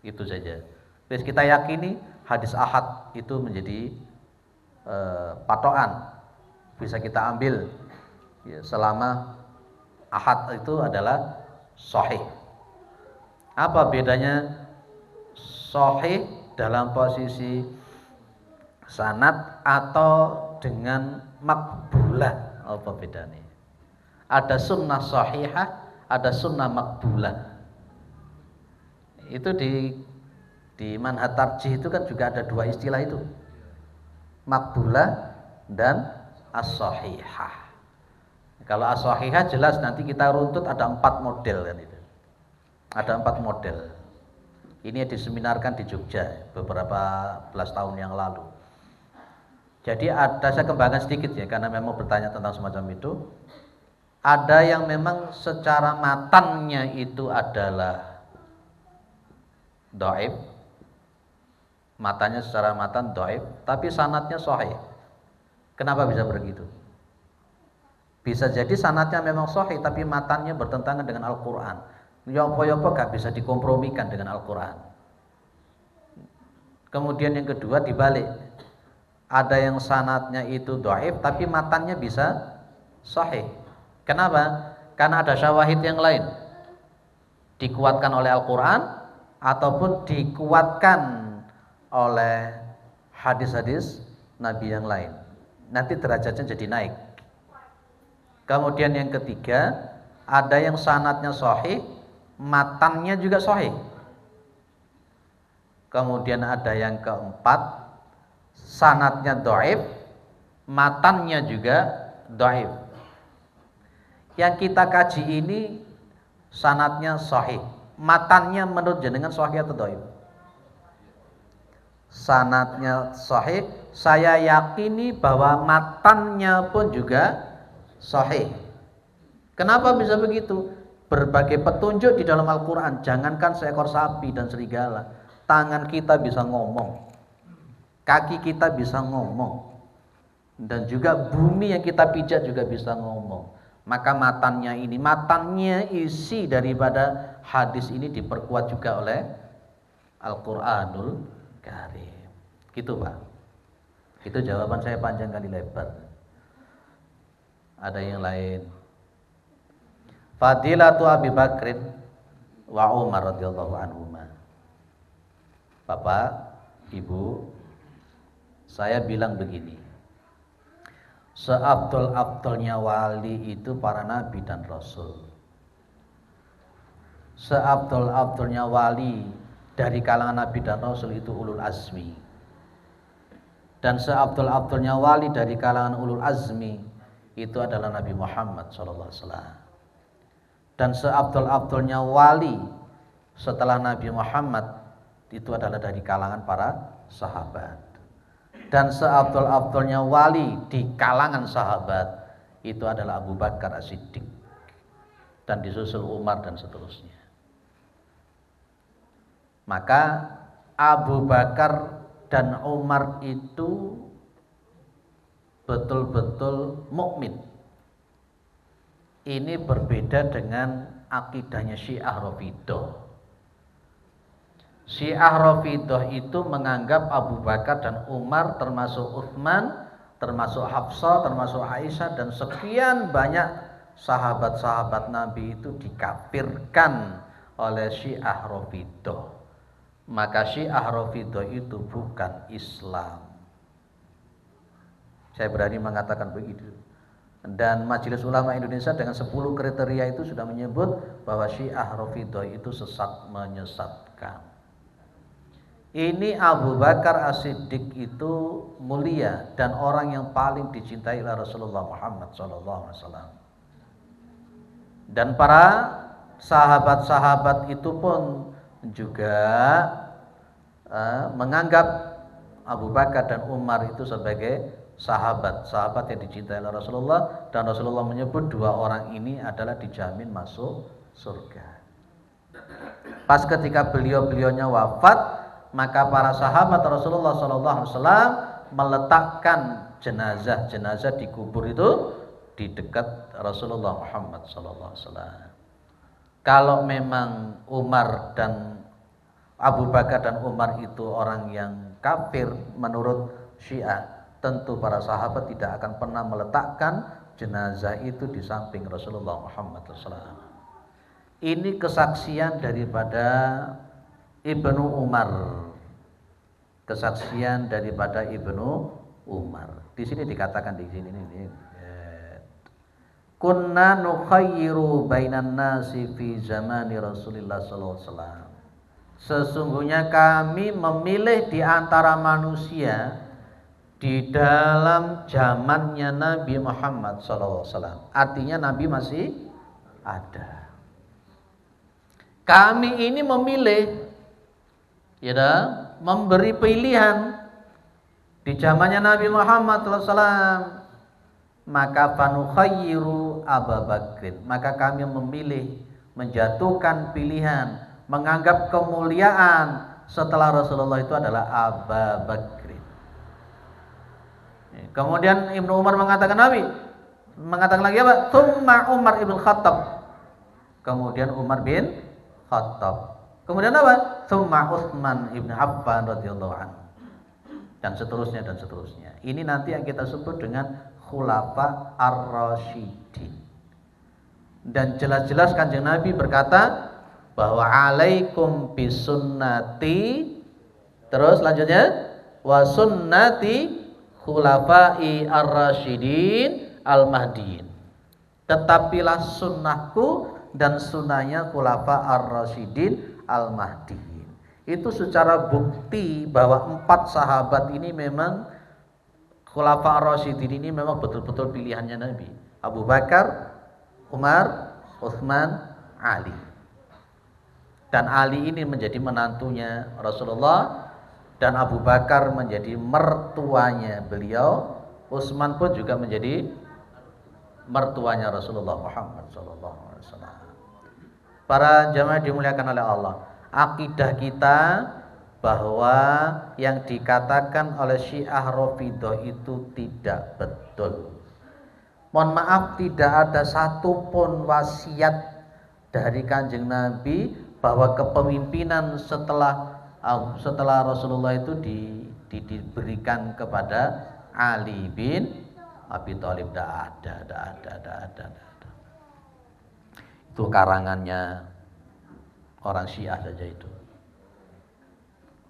Itu saja. Terus kita yakini hadis ahad itu menjadi patokan, bisa kita ambil ya, selama ahad itu adalah sahih. Apa bedanya sahih dalam posisi sanad atau dengan makbulah? Apa bedanya? Ada sunnah sahihah, ada sunnah makbulah. Itu di manhaj tarjih itu kan juga ada dua istilah itu, makbulah dan as-sahihah. Kalau as-sahihah jelas nanti kita runtut ada 4 model kan itu. Ada 4 model. Ini diseminarkan di Jogja beberapa belas tahun yang lalu. Jadi ada, saya kembangkan sedikit ya karena memang bertanya tentang semacam itu. Ada yang memang secara matannya itu adalah dhaif, matanya secara matan dhaif, tapi sanadnya sahih. Kenapa bisa begitu? Bisa jadi sanadnya memang sahih, tapi matannya bertentangan dengan Al-Quran. Yopo-yopo gak bisa dikompromikan dengan Al-Quran. Kemudian yang kedua dibalik, ada yang sanadnya itu dhaif, tapi matannya bisa sahih. Kenapa? Karena ada syawahid yang lain, dikuatkan oleh Al-Quran ataupun dikuatkan oleh hadis-hadis Nabi yang lain. Nanti derajatnya jadi naik. Kemudian yang ketiga, ada yang sanadnya sahih, matannya juga sahih. Kemudian ada yang keempat, sanadnya dhaif, matannya juga dhaif. Yang kita kaji ini sanadnya sahih, matannya menurut jenengan sahih atau dhaif? sanadnya sahih, saya yakini bahwa matannya pun juga sahih. Kenapa bisa begitu? Berbagai petunjuk di dalam Al-Quran. Jangankan seekor sapi dan serigala, tangan kita bisa ngomong, kaki kita bisa ngomong, dan juga bumi yang kita pijat juga bisa ngomong. Maka matannya isi daripada hadis ini diperkuat juga oleh Al-Quranul Karim. Gitu Pak. Itu jawaban saya panjang kali lebar. Ada yang lain? Fadilatu Abi Bakrin wa Umar radhiyallahu anhuma. Bapak, Ibu, saya bilang begini. Seabdul-abdulnya wali itu para nabi dan rasul. Seabdul-abdulnya wali dari kalangan nabi dan rasul itu ulul azmi. Dan seabdul-abdulnya wali dari kalangan ulul azmi itu adalah Nabi Muhammad SAW. Dan seabdul-abdulnya wali setelah Nabi Muhammad itu adalah dari kalangan para sahabat. Dan seabdul-abdulnya wali di kalangan sahabat itu adalah Abu Bakar As-Siddiq, dan disusul Umar dan seterusnya. Maka Abu Bakar dan Umar itu betul-betul mukmin. Ini berbeda dengan akidahnya Syiah Rafidhah. Syiah Rafidhah itu menganggap Abu Bakar dan Umar, termasuk Utsman, termasuk Hafsah, termasuk Aisyah, dan sekian banyak sahabat-sahabat Nabi itu dikafirkan oleh Syiah Rafidhah. Maka Syiah Rafidhah itu bukan Islam. Saya berani mengatakan begitu. Dan Majelis Ulama Indonesia dengan 10 kriteria itu sudah menyebut bahwa Syiah Rafidhah itu sesat menyesatkan. Ini Abu Bakar As-Siddiq itu mulia dan orang yang paling dicintai oleh Rasulullah Muhammad SAW. Dan para sahabat-sahabat itu pun juga menganggap Abu Bakar dan Umar itu sebagai sahabat yang dicintai oleh Rasulullah, dan Rasulullah menyebut dua orang ini adalah dijamin masuk surga. Pas ketika beliau-beliaunya wafat, maka para sahabat Rasulullah SAW meletakkan jenazah di kubur itu di dekat Rasulullah Muhammad SAW. Kalau memang Umar dan Abu Bakar dan Umar itu orang yang kafir menurut Syiah, tentu para sahabat tidak akan pernah meletakkan jenazah itu di samping Rasulullah Muhammad SAW. Ini kesaksian daripada Ibnu Umar. Kesaksian daripada Ibnu Umar. Di sini dikatakan di sini ini. Kunna nukhayyiru bainan nasi fi zamani Rasulillah sallallahu alaihi wasallam. Sesungguhnya kami memilih di antara manusia di dalam zamannya Nabi Muhammad SAW. Artinya Nabi masih ada. Kami ini memilih, memberi pilihan di zamannya Nabi Muhammad SAW. Maka fanukhayyiru Abu Bakrin. Maka kami memilih, menjatuhkan pilihan, menganggap kemuliaan setelah Rasulullah itu adalah Abu Bakrin. Kemudian Ibnu Umar mengatakan lagi apa? Tsumma Umar ibn Khattab. Kemudian Umar bin Khattab. Kemudian apa? Tsumma Utsman ibn Affan radhiyallahu anhu. Dan seterusnya. Ini nanti yang kita sebut dengan Khulafa Ar-Rasyidin. Dan jelas-jelas Kanjeng Nabi berkata bahwa alaikum bisunnati, terus selanjutnya wa sunnati khulafai ar-rasyidin al-mahdiin. Tetapilah sunnahku dan sunnahnya khulafa ar-rasyidin al-mahdiin. Itu secara bukti bahwa 4 sahabat ini memang khulafa ar-rasyidin ini memang betul-betul pilihannya Nabi. Abu Bakar, Umar, Utsman, Ali. Dan Ali ini menjadi menantunya Rasulullah, Dan Abu Bakar menjadi mertuanya beliau, Utsman pun juga menjadi mertuanya Rasulullah Muhammad SAW. Para jamaah dimuliakan oleh Allah, akidah kita bahwa yang dikatakan oleh Syiah Rafidhah itu tidak betul. Mohon maaf, tidak ada satupun wasiat dari Kanjeng Nabi bahwa kepemimpinan setelah Rasulullah itu diberikan kepada Ali bin Abi Thalib. Tidak ada. Itu karangannya orang Syiah saja itu.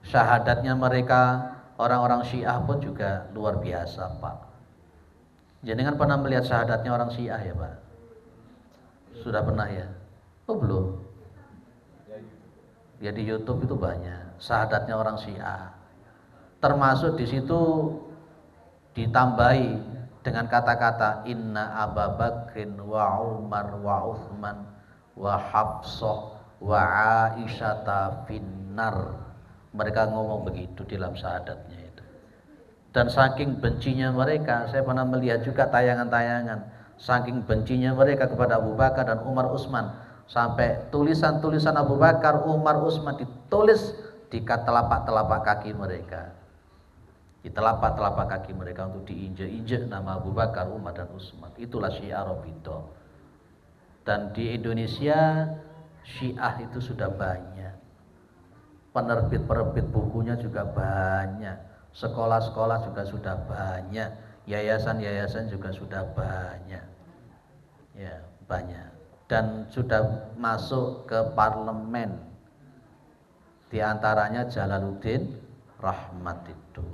Syahadatnya mereka orang-orang Syiah pun juga luar biasa, Pak. Jenengan pernah melihat syahadatnya orang Syiah ya, Pak? Sudah pernah ya? Oh belum. Ya di YouTube itu banyak syahadatnya orang Syiah. Termasuk di situ ditambahi dengan kata-kata inna Abu Bakrin wa Umar wa Utsman wa Hafsah wa Aisyata finnar. Mereka ngomong begitu dalam syahadatnya itu. Dan saking bencinya mereka, saya pernah melihat juga tayangan-tayangan, saking bencinya mereka kepada Abu Bakar dan Umar Utsman, sampai tulisan-tulisan Abu Bakar, Umar, Utsman ditulis di telapak-telapak kaki mereka. Di telapak-telapak kaki mereka untuk diinjek-injek nama Abu Bakar, Umar dan Utsman. Itulah Syiah Rafidhah. Dan di Indonesia Syiah itu sudah banyak. Penerbit bukunya juga banyak. Sekolah-sekolah juga sudah banyak. Yayasan-yayasan juga sudah banyak. Ya, banyak. Dan sudah masuk ke parlemen. Di antaranya Jalaluddin Rahmat itu.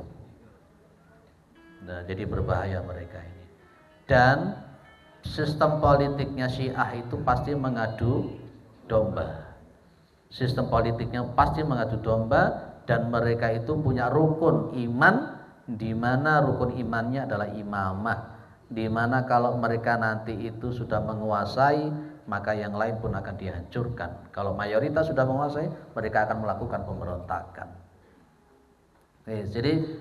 Nah, jadi berbahaya mereka ini. Dan sistem politiknya Syiah itu pasti mengadu domba. Sistem politiknya pasti mengadu domba, dan mereka itu punya rukun iman, di mana rukun imannya adalah imamah, di mana kalau mereka nanti itu sudah menguasai, maka yang lain pun akan dihancurkan. Kalau mayoritas sudah menguasai, mereka akan melakukan pemberontakan. Jadi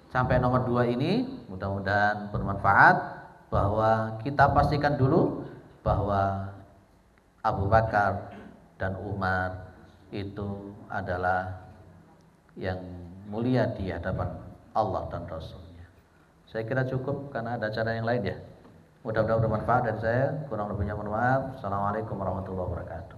sampai nomor 2 ini mudah-mudahan bermanfaat, bahwa kita pastikan dulu bahwa Abu Bakar dan Umar itu adalah yang mulia di hadapan Allah dan Rasulnya. Saya kira cukup karena ada cara yang lain ya. Mudah-mudahan bermanfaat dari saya. Kurang lebihnya mohon maaf. Assalamualaikum warahmatullahi wabarakatuh.